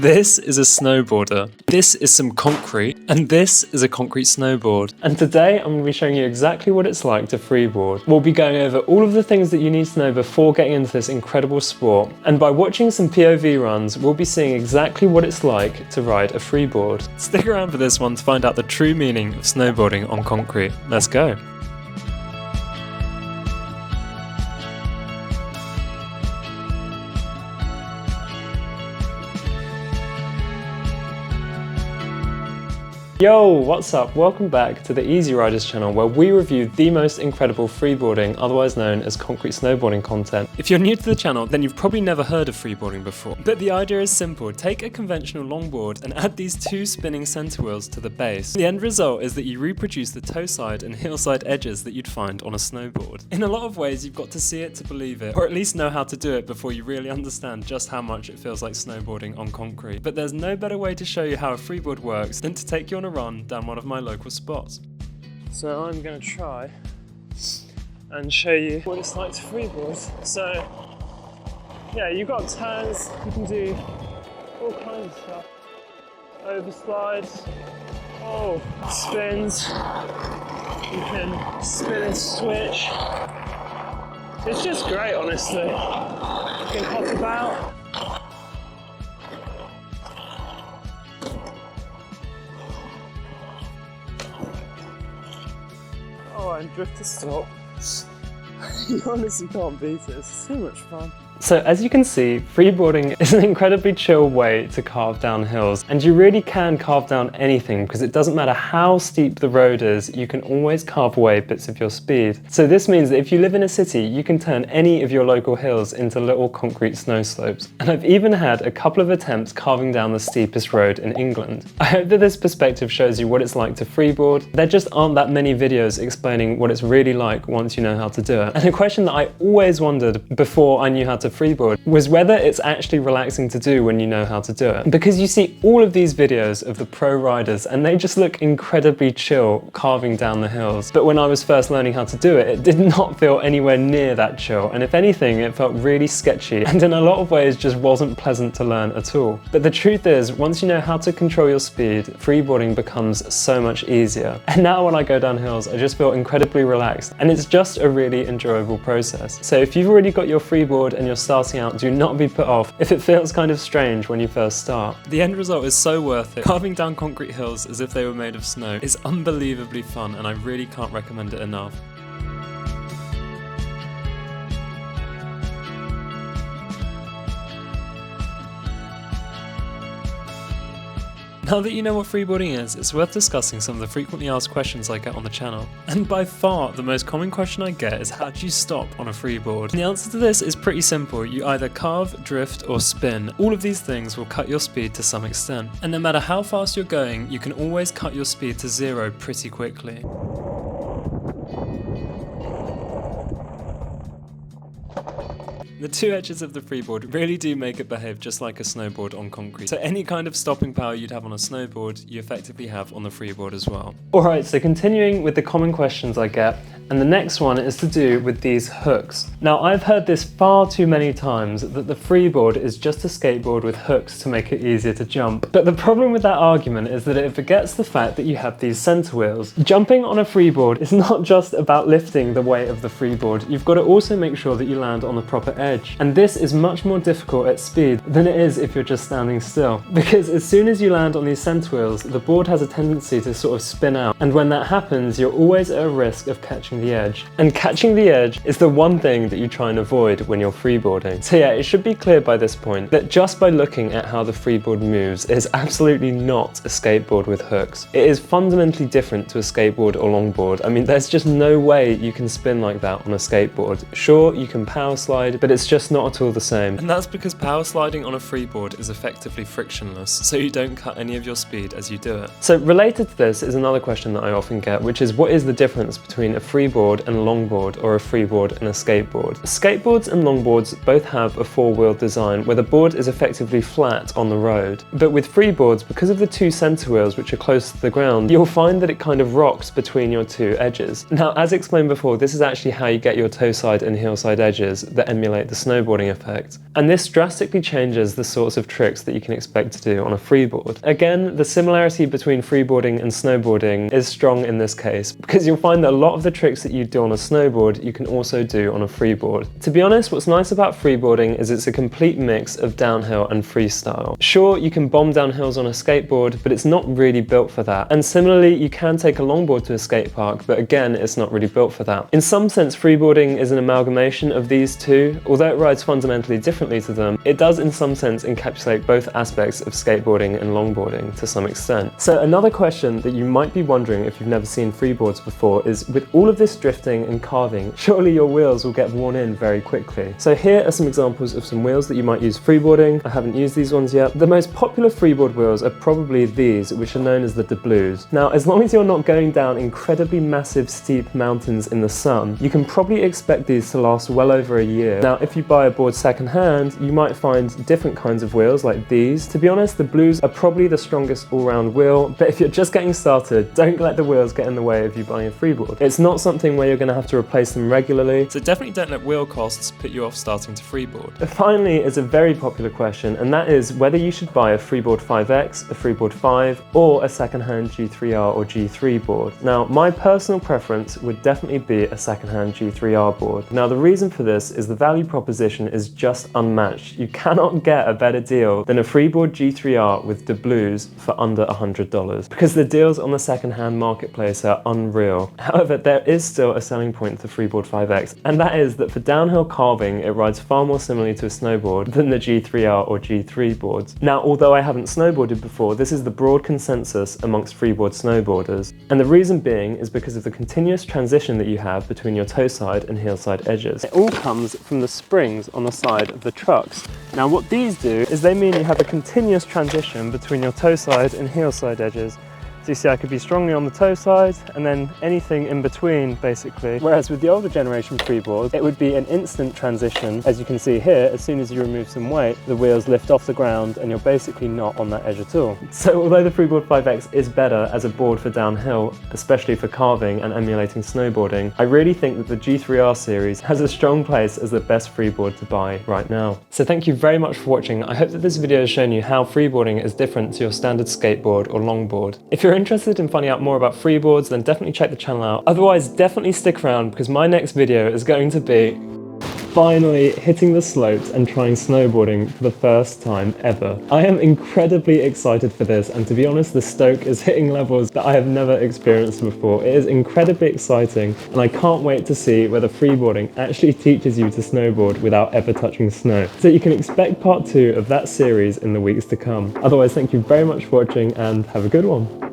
This is a snowboarder, this is some concrete, and this is a concrete snowboard. And today I'm going to be showing you exactly what it's like to freeboard. We'll be going over all of the things that you need to know before getting into this incredible sport. And by watching some POV runs, we'll be seeing exactly what it's like to ride a freeboard. Stick around for this one to find out the true meaning of snowboarding on concrete. Let's go. Yo, what's up? Welcome back to the Easy Riders channel, where we review the most incredible freeboarding, otherwise known as concrete snowboarding content. If you're new to the channel, then you've probably never heard of freeboarding before. But the idea is simple. Take a conventional longboard and add these two spinning center wheels to the base. The end result is that you reproduce the toe side and heel side edges that you'd find on a snowboard. In a lot of ways, you've got to see it to believe it, or at least know how to do it before you really understand just how much it feels like snowboarding on concrete. But there's no better way to show you how a freeboard works than to take you on a run down one of my local spots. So I'm going to try and show you what it's like to freeboard. So yeah, you've got turns, you can do all kinds of stuff. Overslides, spins, you can spin and switch. It's just great, honestly. You can hop about. And drift to stop. You honestly can't beat it, it's so much fun. So as you can see, freeboarding is an incredibly chill way to carve down hills, and you really can carve down anything because it doesn't matter how steep the road is, you can always carve away bits of your speed. So this means that if you live in a city, you can turn any of your local hills into little concrete snow slopes. And I've even had a couple of attempts carving down the steepest road in England. I hope that this perspective shows you what it's like to freeboard. There just aren't that many videos explaining what it's really like once you know how to do it. And a question that I always wondered before I knew how to freeboard was whether it's actually relaxing to do when you know how to do it. Because you see all of these videos of the pro riders and they just look incredibly chill carving down the hills. But when I was first learning how to do it, it did not feel anywhere near that chill. And if anything, it felt really sketchy and in a lot of ways just wasn't pleasant to learn at all. But the truth is, once you know how to control your speed, freeboarding becomes so much easier. And now when I go down hills, I just feel incredibly relaxed and it's just a really enjoyable process. So if you've already got your freeboard and you're starting out, do not be put off if it feels kind of strange when you first start. The end result is so worth it. Carving down concrete hills as if they were made of snow is unbelievably fun and I really can't recommend it enough. Now that you know what freeboarding is, it's worth discussing some of the frequently asked questions I get on the channel. And by far, the most common question I get is, how do you stop on a freeboard? And the answer to this is pretty simple. You either carve, drift, or spin. All of these things will cut your speed to some extent. And no matter how fast you're going, you can always cut your speed to zero pretty quickly. The two edges of the freeboard really do make it behave just like a snowboard on concrete. So any kind of stopping power you'd have on a snowboard, you effectively have on the freeboard as well. Alright, so continuing with the common questions I get, and the next one is to do with these hooks. Now I've heard this far too many times that the freeboard is just a skateboard with hooks to make it easier to jump. But the problem with that argument is that it forgets the fact that you have these center wheels. Jumping on a freeboard is not just about lifting the weight of the freeboard, you've got to also make sure that you land on the proper edge. And this is much more difficult at speed than it is if you're just standing still. Because as soon as you land on these center wheels, the board has a tendency to sort of spin out. And when that happens, you're always at a risk of catching the edge. And catching the edge is the one thing that you try and avoid when you're freeboarding. So yeah, it should be clear by this point that just by looking at how the freeboard moves, it is absolutely not a skateboard with hooks. It is fundamentally different to a skateboard or longboard. I mean, there's just no way you can spin like that on a skateboard. Sure, you can power slide, but it's just not at all the same. And that's because power sliding on a freeboard is effectively frictionless, so you don't cut any of your speed as you do it. So related to this is another question that I often get, which is, what is the difference between a freeboard and a longboard, or a freeboard and a skateboard? Skateboards and longboards both have a four-wheel design where the board is effectively flat on the road. But with freeboards, because of the two center wheels which are close to the ground, you'll find that it kind of rocks between your two edges. Now, as explained before, this is actually how you get your toe side and heel side edges that emulate emulate the snowboarding effect. And this drastically changes the sorts of tricks that you can expect to do on a freeboard. Again, the similarity between freeboarding and snowboarding is strong in this case, because you'll find that a lot of the tricks that you do on a snowboard, you can also do on a freeboard. To be honest, what's nice about freeboarding is it's a complete mix of downhill and freestyle. Sure, you can bomb down hills on a skateboard, but it's not really built for that. And similarly, you can take a longboard to a skate park, but again, it's not really built for that. In some sense, freeboarding is an amalgamation of these two. Although it rides fundamentally differently to them, it does in some sense encapsulate both aspects of skateboarding and longboarding to some extent. So another question that you might be wondering if you've never seen freeboards before is, with all of this drifting and carving, surely your wheels will get worn in very quickly. So here are some examples of some wheels that you might use freeboarding. I haven't used these ones yet. The most popular freeboard wheels are probably these, which are known as the doubloons. Now, as long as you're not going down incredibly massive steep mountains in the sun, you can probably expect these to last well over a year. Now, if you buy a board secondhand, you might find different kinds of wheels like these. To be honest, the blues are probably the strongest all-round wheel, but if you're just getting started, don't let the wheels get in the way of you buying a freeboard. It's not something where you're going to have to replace them regularly. So definitely don't let wheel costs put you off starting to freeboard. Finally is a very popular question, and that is whether you should buy a Freeboard 5X, a Freeboard 5, or a secondhand G3R or G3 board. Now, my personal preference would definitely be a secondhand G3R board. Now, the reason for this is the value proposition is just unmatched. You cannot get a better deal than a Freeboard G3R with doubloons for under $100, because the deals on the secondhand marketplace are unreal. However, there is still a selling point to the Freeboard 5X, and that is that for downhill carving, it rides far more similarly to a snowboard than the G3R or G3 boards. Now, although I haven't snowboarded before, this is the broad consensus amongst freeboard snowboarders. And the reason being is because of the continuous transition that you have between your toe side and heel side edges. It all comes from the springs on the side of the trucks. Now, what these do is they mean you have a continuous transition between your toe side and heel side edges. So you see, I could be strongly on the toe side and then anything in between, basically. Whereas with the older generation freeboards, it would be an instant transition. As you can see here, as soon as you remove some weight, the wheels lift off the ground and you're basically not on that edge at all. So although the Freeboard 5X is better as a board for downhill, especially for carving and emulating snowboarding, I really think that the G3R series has a strong place as the best freeboard to buy right now. So thank you very much for watching. I hope that this video has shown you how freeboarding is different to your standard skateboard or longboard. If you're interested in finding out more about freeboards, then definitely check the channel out. Otherwise, definitely stick around, because my next video is going to be finally hitting the slopes and trying snowboarding for the first time ever. I am incredibly excited for this, and to be honest, the stoke is hitting levels that I have never experienced before. It is incredibly exciting, and I can't wait to see whether freeboarding actually teaches you to snowboard without ever touching snow. So you can expect part 2 of that series in the weeks to come. Otherwise, thank you very much for watching and have a good one.